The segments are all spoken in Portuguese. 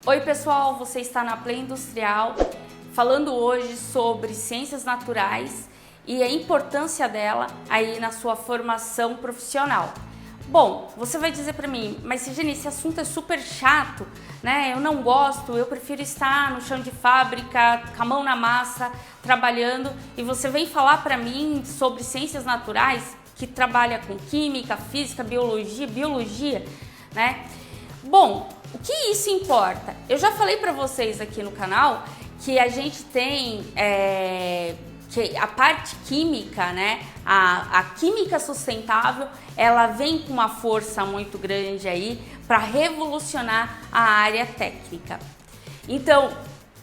Oi pessoal, você está na Play Industrial, falando hoje sobre ciências naturais e a importância dela aí na sua formação profissional. Bom, você vai dizer para mim, mas Regiane, esse assunto é super chato, né? Eu não gosto, eu prefiro estar no chão de fábrica, com a mão na massa, trabalhando, e você vem falar para mim sobre ciências naturais, que trabalha com química, física, biologia, né? Bom, o que isso importa? Eu já falei para vocês aqui no canal que a gente tem que a parte química, né? A química sustentável, ela vem com uma força muito grande aí para revolucionar a área técnica. Então,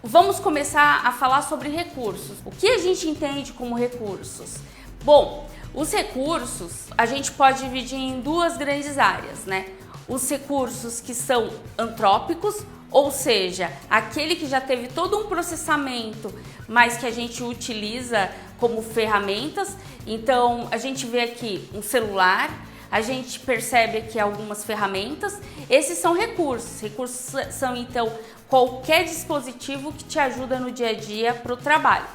vamos começar a falar sobre recursos. O que a gente entende como recursos? Bom, os recursos a gente pode dividir em duas grandes áreas, né? Os recursos que são antrópicos, ou seja, aquele que já teve todo um processamento, mas que a gente utiliza como ferramentas. Então, a gente vê aqui um celular, a gente percebe aqui algumas ferramentas. Esses são recursos. Recursos são, então, qualquer dispositivo que te ajuda no dia a dia para o trabalho.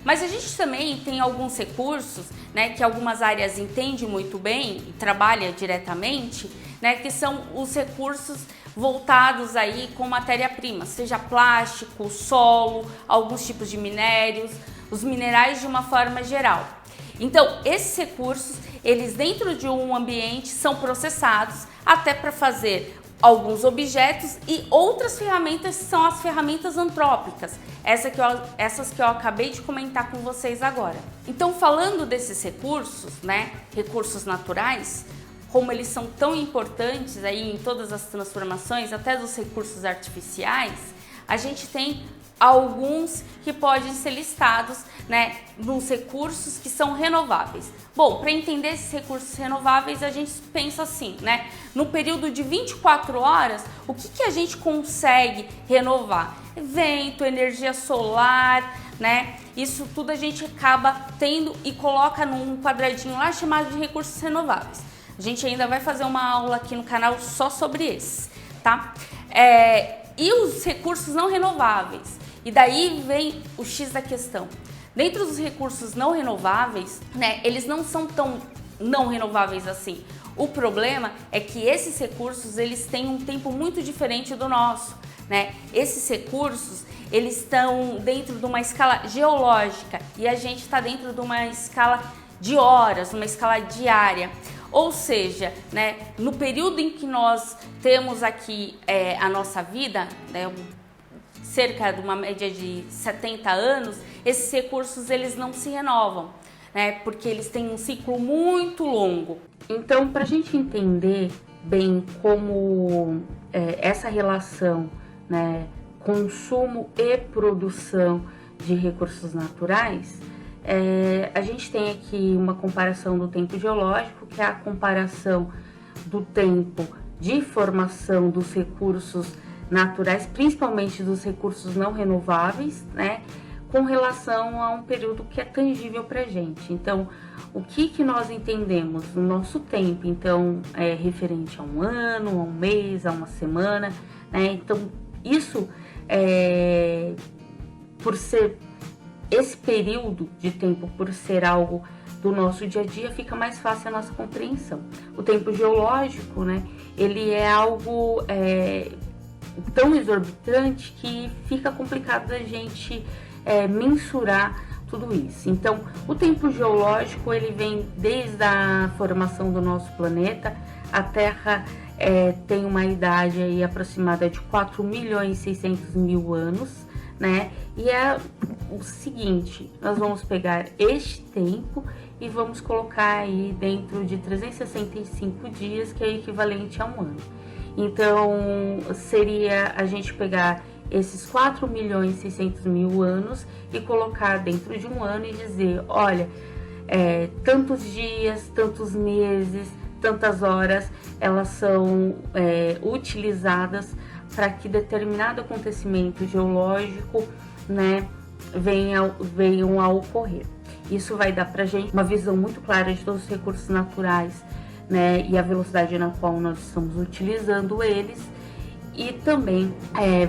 Mas a gente também tem alguns recursos, né, que algumas áreas entendem muito bem e trabalham diretamente, né, que são os recursos voltados aí com matéria-prima, seja plástico, solo, alguns tipos de minérios, os minerais de uma forma geral. Então, esses recursos, eles dentro de um ambiente são processados até para fazer alguns objetos e outras ferramentas são as ferramentas antrópicas, essas que eu acabei de comentar com vocês agora. Então, falando desses recursos, né, recursos naturais, como eles são tão importantes aí em todas as transformações, até dos recursos artificiais, a gente tem alguns que podem ser listados, né, nos recursos que são renováveis. Bom, para entender esses recursos renováveis, a gente pensa assim, né, no período de 24 horas, o que a gente consegue renovar? Vento, energia solar, né, isso tudo a gente acaba tendo e coloca num quadradinho lá chamado de recursos renováveis. A gente ainda vai fazer uma aula aqui no canal só sobre esses, tá? E os recursos não renováveis. E daí vem o X da questão. Dentro dos recursos não renováveis, né, eles não são tão não renováveis assim. O problema é que esses recursos, eles têm um tempo muito diferente do nosso, né? Esses recursos, eles estão dentro de uma escala geológica e a gente está dentro de uma escala de horas, uma escala diária. Ou seja, né, no período em que nós temos aqui a nossa vida, né, cerca de uma média de 70 anos, esses recursos eles não se renovam, né, porque eles têm um ciclo muito longo. Então, para a gente entender bem como essa relação, né, consumo e produção de recursos naturais, a gente tem aqui uma comparação do tempo geológico, que é a comparação do tempo de formação dos recursos naturais, principalmente dos recursos não renováveis, né, com relação a um período que é tangível para a gente. Então, o que nós entendemos no nosso tempo, então, é referente a um ano, a um mês, a uma semana, né? Então, isso, por ser esse período de tempo, por ser algo do nosso dia a dia, fica mais fácil a nossa compreensão. O tempo geológico, né, ele é algo tão exorbitante que fica complicado da gente mensurar tudo isso. Então, o tempo geológico, ele vem desde a formação do nosso planeta. A Terra tem uma idade aí aproximada de 4.600.000 anos, né? E é o seguinte, nós vamos pegar este tempo e vamos colocar aí dentro de 365 dias, que é equivalente a um ano. Então, seria a gente pegar esses 4.600.000 anos e colocar dentro de um ano e dizer, olha, tantos dias, tantos meses, tantas horas, elas são utilizadas para que determinado acontecimento geológico, né, venham a ocorrer. Isso vai dar para a gente uma visão muito clara de todos os recursos naturais, né, e a velocidade na qual nós estamos utilizando eles e também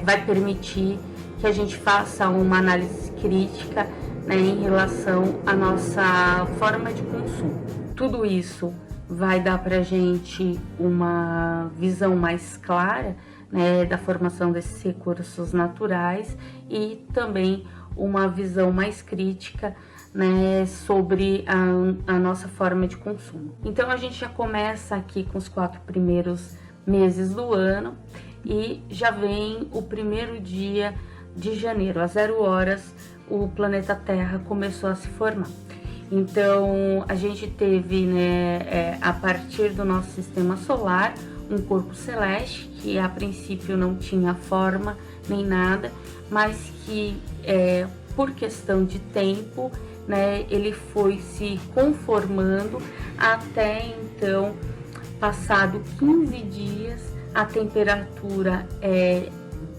vai permitir que a gente faça uma análise crítica, né, em relação à nossa forma de consumo. Tudo isso vai dar para a gente uma visão mais clara, né, da formação desses recursos naturais e também uma visão mais crítica, né, sobre a nossa forma de consumo. Então a gente já começa aqui com os 4 primeiros meses do ano e já vem o primeiro dia de janeiro, às 0 horas, o planeta Terra começou a se formar. Então a gente teve, né, a partir do nosso sistema solar, um corpo celeste que a princípio não tinha forma nem nada, mas que por questão de tempo, né, ele foi se conformando até então, passado 15 dias, a temperatura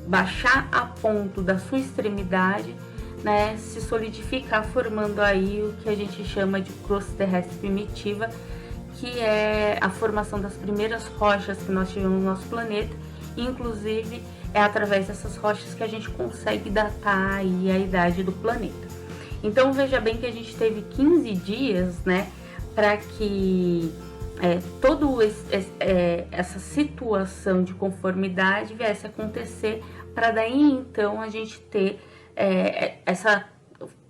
baixar a ponto da sua extremidade, né, se solidificar, formando aí o que a gente chama de crosta terrestre primitiva, que é a formação das primeiras rochas que nós tivemos no nosso planeta. Inclusive, é através dessas rochas que a gente consegue datar aí a idade do planeta. Então, veja bem que a gente teve 15 dias, né, para que toda essa situação de conformidade viesse a acontecer, para daí então a gente ter essa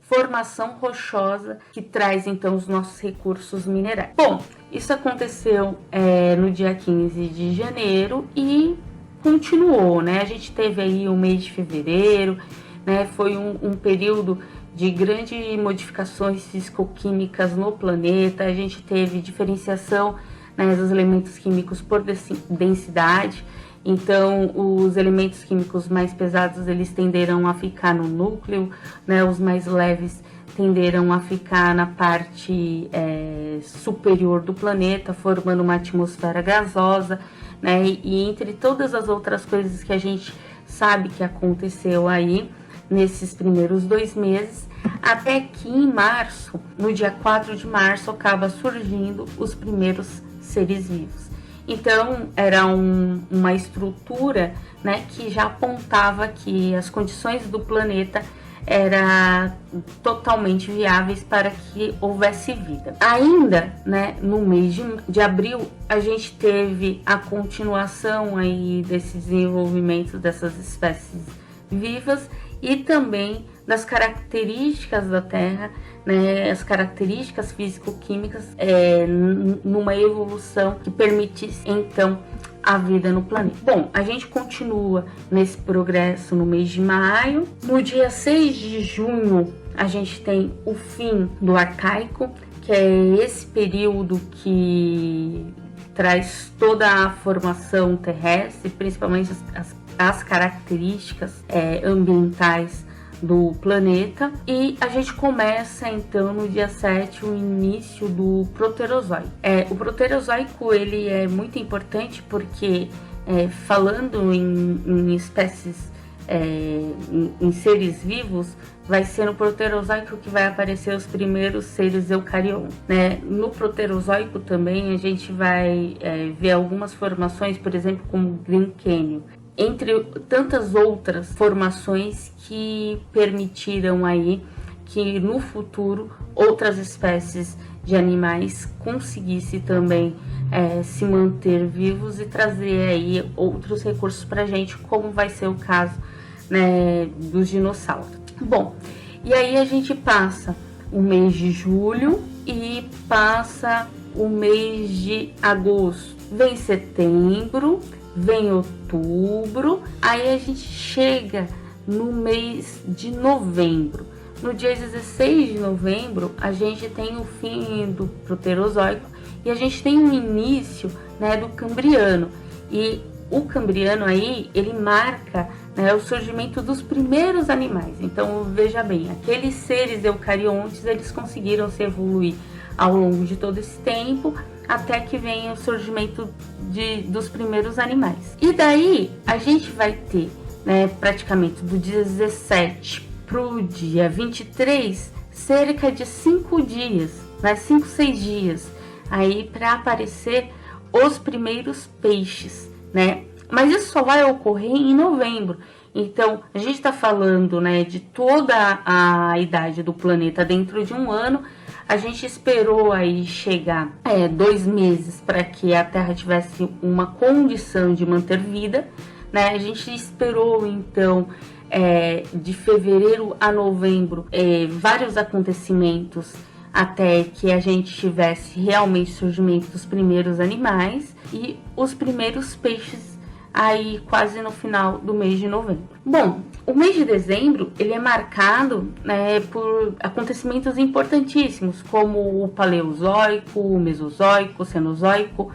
formação rochosa que traz então os nossos recursos minerais. Bom, isso aconteceu no dia 15 de janeiro e continuou, né? A gente teve aí o mês de fevereiro, né? Foi um período de grandes modificações físico-químicas no planeta. A gente teve diferenciação, né, dos elementos químicos por densidade. Então, os elementos químicos mais pesados, eles tenderam a ficar no núcleo, né? Os mais leves tenderam a ficar na parte superior do planeta, formando uma atmosfera gasosa, né? E entre todas as outras coisas que a gente sabe que aconteceu aí nesses primeiros 2 meses, até que em março, no dia 4 de março, acaba surgindo os primeiros seres vivos. Então, era uma estrutura, né, que já apontava que as condições do planeta eram totalmente viáveis para que houvesse vida. Ainda, né, no mês de abril, a gente teve a continuação aí desse desenvolvimento dessas espécies vivas e também das características da Terra, né, as características físico-químicas numa evolução que permitisse então a vida no planeta. Bom, a gente continua nesse progresso no mês de maio. No dia 6 de junho, a gente tem o fim do Arcaico, que é esse período que traz toda a formação terrestre, principalmente as características ambientais do planeta. E a gente começa então no dia 7 o início do Proterozoico. O Proterozoico, ele é muito importante porque falando em espécies, em seres vivos, vai ser no Proterozoico que vai aparecer os primeiros seres eucariontos, né? No Proterozoico também a gente vai ver algumas formações, por exemplo, como Grand Canyon, entre tantas outras formações que permitiram aí que no futuro outras espécies de animais conseguissem também se manter vivos e trazer aí outros recursos para a gente, como vai ser o caso, né, dos dinossauros. Bom, e aí a gente passa o mês de julho e passa o mês de agosto, vem setembro, vem outubro, aí a gente chega no mês de novembro. No dia 16 de novembro, a gente tem o fim do Proterozoico e a gente tem o início, né, do Cambriano. E o Cambriano aí, ele marca, né, o surgimento dos primeiros animais. Então, veja bem, aqueles seres eucariontes, eles conseguiram se evoluir ao longo de todo esse tempo, até que venha o surgimento dos primeiros animais. E daí a gente vai ter, né, praticamente do dia 17 para o dia 23, cerca de 5 dias, né, 5, 6 dias, aí para aparecer os primeiros peixes, né? Mas isso só vai ocorrer em novembro. Então, a gente está falando, né, de toda a idade do planeta dentro de um ano. A gente esperou aí chegar 2 meses para que a Terra tivesse uma condição de manter vida, né? A gente esperou, então, de fevereiro a novembro, vários acontecimentos até que a gente tivesse realmente surgimento dos primeiros animais e os primeiros peixes aí quase no final do mês de novembro. Bom, o mês de dezembro ele é marcado, né, por acontecimentos importantíssimos como o Paleozoico, o Mesozoico, o Cenozoico,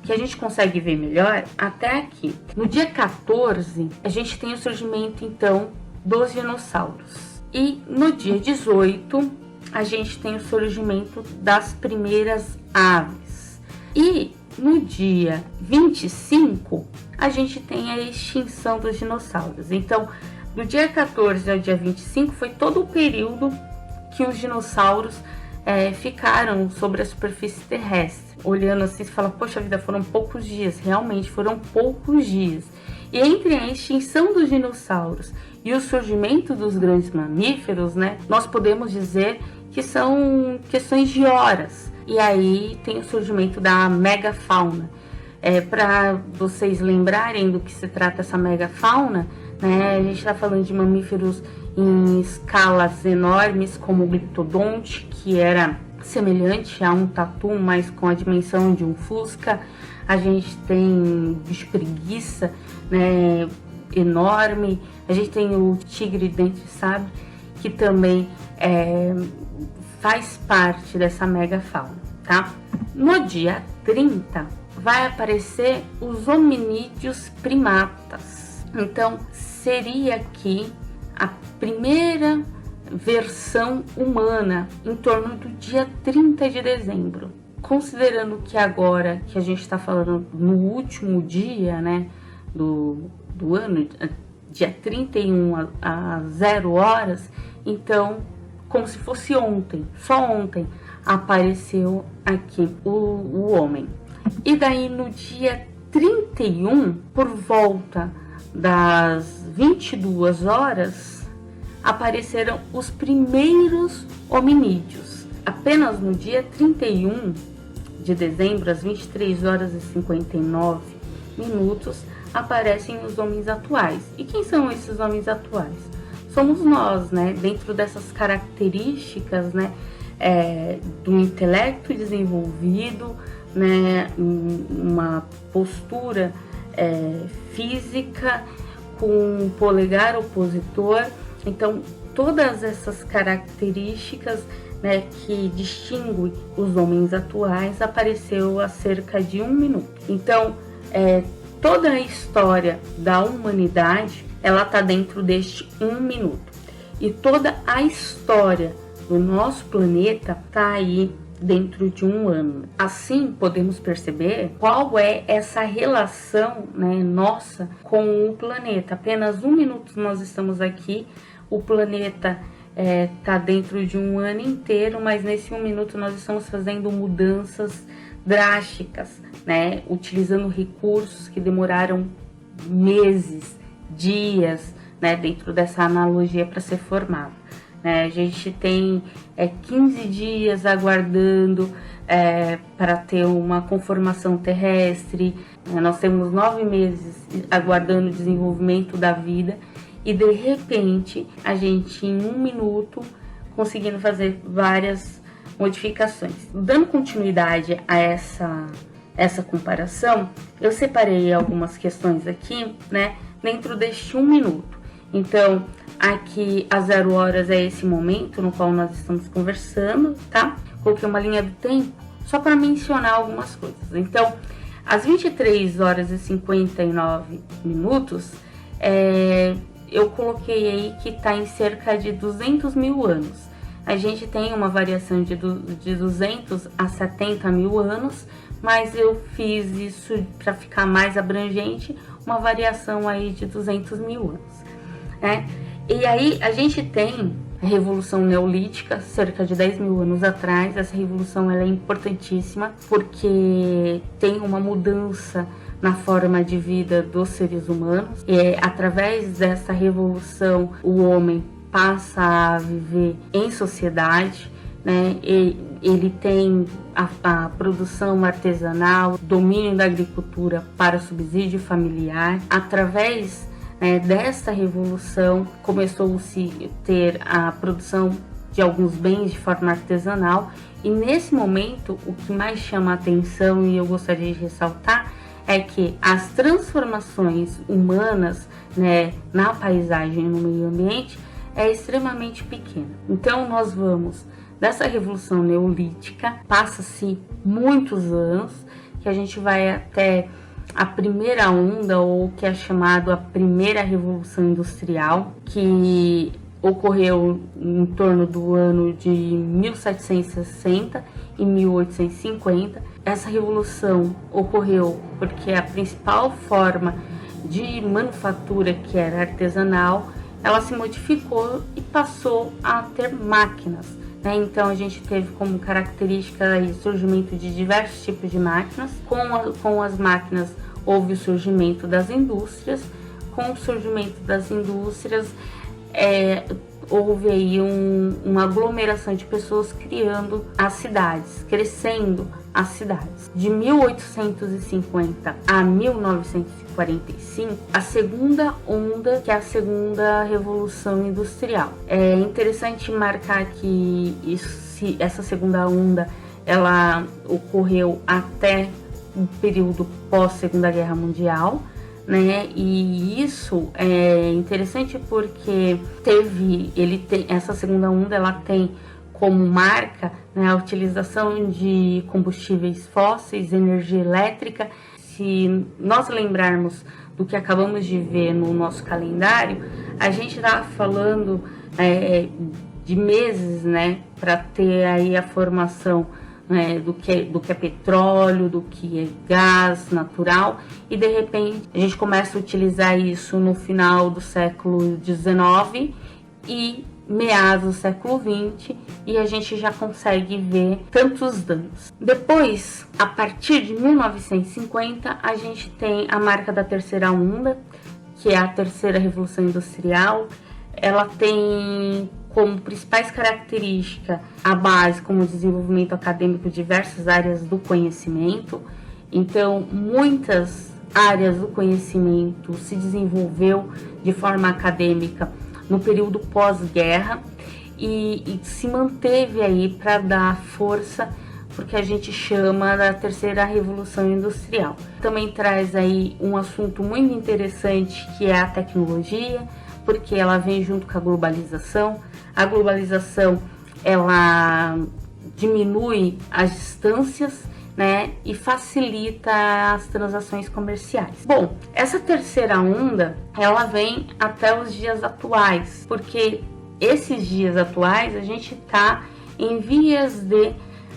que a gente consegue ver melhor até aqui. No dia 14, a gente tem o surgimento então dos dinossauros. E no dia 18, a gente tem o surgimento das primeiras aves. E no dia 25, a gente tem a extinção dos dinossauros. Então, do dia 14 ao dia 25 foi todo o período que os dinossauros ficaram sobre a superfície terrestre. Olhando assim, você fala, poxa vida, foram poucos dias. Realmente, foram poucos dias. E entre a extinção dos dinossauros e o surgimento dos grandes mamíferos, né, nós podemos dizer que são questões de horas. E aí tem o surgimento da megafauna. Para vocês lembrarem do que se trata essa megafauna, né, a gente está falando de mamíferos em escalas enormes, como o gliptodonte, que era semelhante a um tatu, mas com a dimensão de um fusca. A gente tem bicho preguiça, né, enorme. A gente tem o tigre dente de sabre, que também faz parte dessa megafauna, tá? No dia 30 vai aparecer os hominídeos primatas. Então, seria aqui a primeira versão humana em torno do dia 30 de dezembro. Considerando que agora que a gente está falando no último dia, né, do ano, dia 31 a 0 horas, então, como se fosse ontem, só ontem, apareceu aqui o homem. E daí no dia 31, por volta das 22 horas, apareceram os primeiros hominídeos. Apenas no dia 31 de dezembro, às 23 horas e 59 minutos, aparecem os homens atuais. E quem são esses homens atuais? Somos nós, né? Dentro dessas características, né, do intelecto desenvolvido, né, uma postura física com um polegar opositor. Então, todas essas características, né, que distinguem os homens atuais apareceu há cerca de 1 minuto. Então, toda a história da humanidade, ela está dentro deste 1 minuto. E toda a história do nosso planeta está aí dentro de 1 ano. Assim, podemos perceber qual é essa relação, né, nossa com o planeta. Apenas 1 minuto nós estamos aqui, o planeta está dentro de 1 ano inteiro, mas nesse 1 minuto nós estamos fazendo mudanças drásticas, né, utilizando recursos que demoraram meses, dias, né, dentro dessa analogia para ser formado. A gente tem 15 dias aguardando para ter uma conformação terrestre. Nós temos 9 meses aguardando o desenvolvimento da vida e de repente a gente em 1 minuto conseguindo fazer várias modificações. Dando continuidade a essa comparação, eu separei algumas questões aqui, né, dentro deste 1 minuto. Então, aqui às 0 horas é esse momento no qual nós estamos conversando, tá? Coloquei uma linha do tempo só para mencionar algumas coisas. Então, às 23 horas e 59 minutos, eu coloquei aí que está em cerca de 200 mil anos. A gente tem uma variação de 200 a 70 mil anos, mas eu fiz isso para ficar mais abrangente, uma variação aí de 200 mil anos, né? E aí a gente tem a Revolução Neolítica, cerca de 10 mil anos atrás. Essa revolução ela é importantíssima porque tem uma mudança na forma de vida dos seres humanos. E através dessa revolução, o homem passa a viver em sociedade, né? Ele tem a produção artesanal, domínio da agricultura para subsídio familiar. Através desta revolução, começou-se a ter a produção de alguns bens de forma artesanal, e nesse momento o que mais chama a atenção e eu gostaria de ressaltar é que as transformações humanas, né, na paisagem e no meio ambiente é extremamente pequena. Então nós vamos dessa revolução neolítica, passa-se muitos anos, que a gente vai até a primeira onda, ou que é chamado a primeira revolução industrial, que ocorreu em torno do ano de 1760 e 1850. Essa revolução ocorreu porque a principal forma de manufatura, que era artesanal, ela se modificou e passou a ter máquinas. Então a gente teve como característica o surgimento de diversos tipos de máquinas. Com as máquinas houve o surgimento das indústrias. Com o surgimento das indústrias houve aí uma aglomeração de pessoas criando as cidades, crescendo as cidades. De 1850 a 1945, a segunda onda, que é a segunda revolução industrial. É interessante marcar que essa segunda onda ela ocorreu até o período pós-Segunda Guerra Mundial, né? E isso é interessante porque essa segunda onda ela tem como marca, né, a utilização de combustíveis fósseis, energia elétrica. Se nós lembrarmos do que acabamos de ver no nosso calendário, a gente está falando de meses, né, para ter aí a formação do que é petróleo, do que é gás natural, e de repente a gente começa a utilizar isso no final do século XIX e meados do século XX, e a gente já consegue ver tantos danos. Depois, a partir de 1950, a gente tem a marca da terceira onda, que é a terceira revolução industrial. Ela tem como principais características a base como o desenvolvimento acadêmico de diversas áreas do conhecimento. Então, muitas áreas do conhecimento se desenvolveu de forma acadêmica no período pós-guerra e se manteve aí para dar força porque a gente chama da terceira revolução industrial. Também traz aí um assunto muito interessante, que é a tecnologia, porque ela vem junto com a globalização. A globalização ela diminui as distâncias, né, e facilita as transações comerciais. Bom, essa terceira onda ela vem até os dias atuais, porque esses dias atuais a gente está em vias de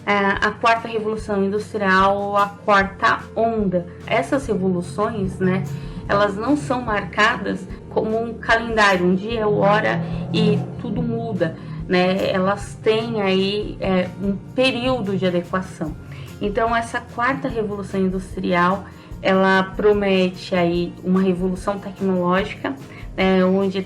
a quarta revolução industrial ou a quarta onda. Essas revoluções, né, elas não são marcadas como um calendário, um dia, hora e tudo muda, né? Elas têm aí um período de adequação. Então essa quarta revolução industrial ela promete aí uma revolução tecnológica, onde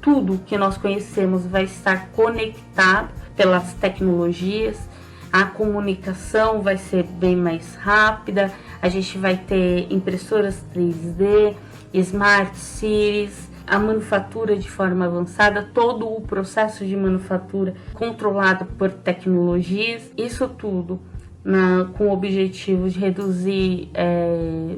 tudo que nós conhecemos vai estar conectado pelas tecnologias. A comunicação vai ser bem mais rápida, a gente vai ter impressoras 3D, smart cities, a manufatura de forma avançada, todo o processo de manufatura controlado por tecnologias, isso tudo com o objetivo de reduzir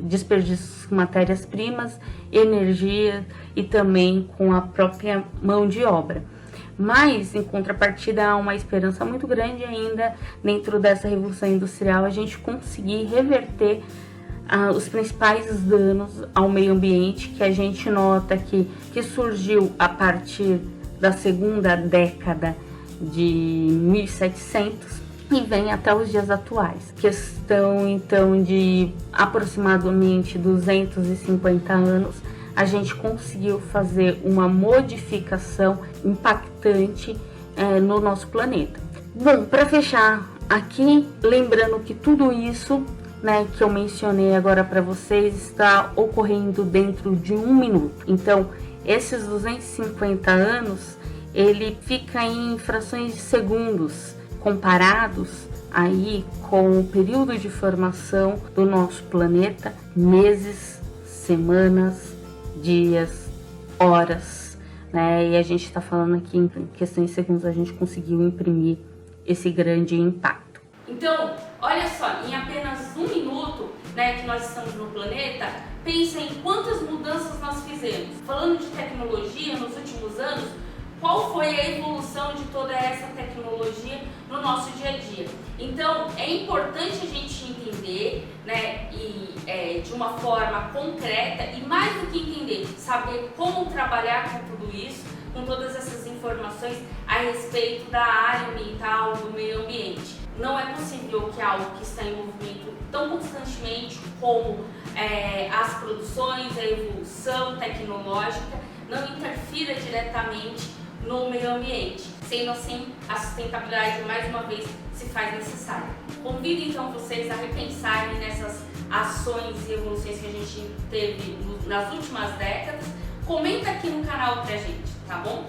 desperdícios de matérias-primas, energia e também com a própria mão de obra. Mas, em contrapartida, há uma esperança muito grande ainda dentro dessa revolução industrial, a gente conseguir reverter os principais danos ao meio ambiente, que a gente nota que surgiu a partir da segunda década de 1700 e vem até os dias atuais. Questão, então, de aproximadamente 250 anos, a gente conseguiu fazer uma modificação impactante no nosso planeta. Bom, para fechar aqui, lembrando que tudo isso né, que eu mencionei agora para vocês está ocorrendo dentro de 1 minuto. Então, esses 250 anos, ele fica em frações de segundos, comparados aí com o período de formação do nosso planeta, meses, semanas, dias, horas, né? E a gente está falando aqui em questões de segundos, a gente conseguiu imprimir esse grande impacto. Então, olha só, em apenas 1 minuto, né, que nós estamos no planeta, pensa em quantas mudanças nós fizemos. Falando de tecnologia, nos últimos anos, qual foi a evolução de toda essa tecnologia no nosso dia a dia? Então, é importante a gente entender, né, de uma forma concreta e mais do que entender, saber como trabalhar com tudo isso, com todas essas informações a respeito da área ambiental, do meio ambiente. Não é possível que algo que está em movimento tão constantemente como as produções, a evolução tecnológica, não interfira diretamente no meio ambiente. Sendo assim, a sustentabilidade mais uma vez se faz necessária. Convido então vocês a repensarem nessas ações e evoluções que a gente teve nas últimas décadas. Comenta aqui no canal pra gente, tá bom?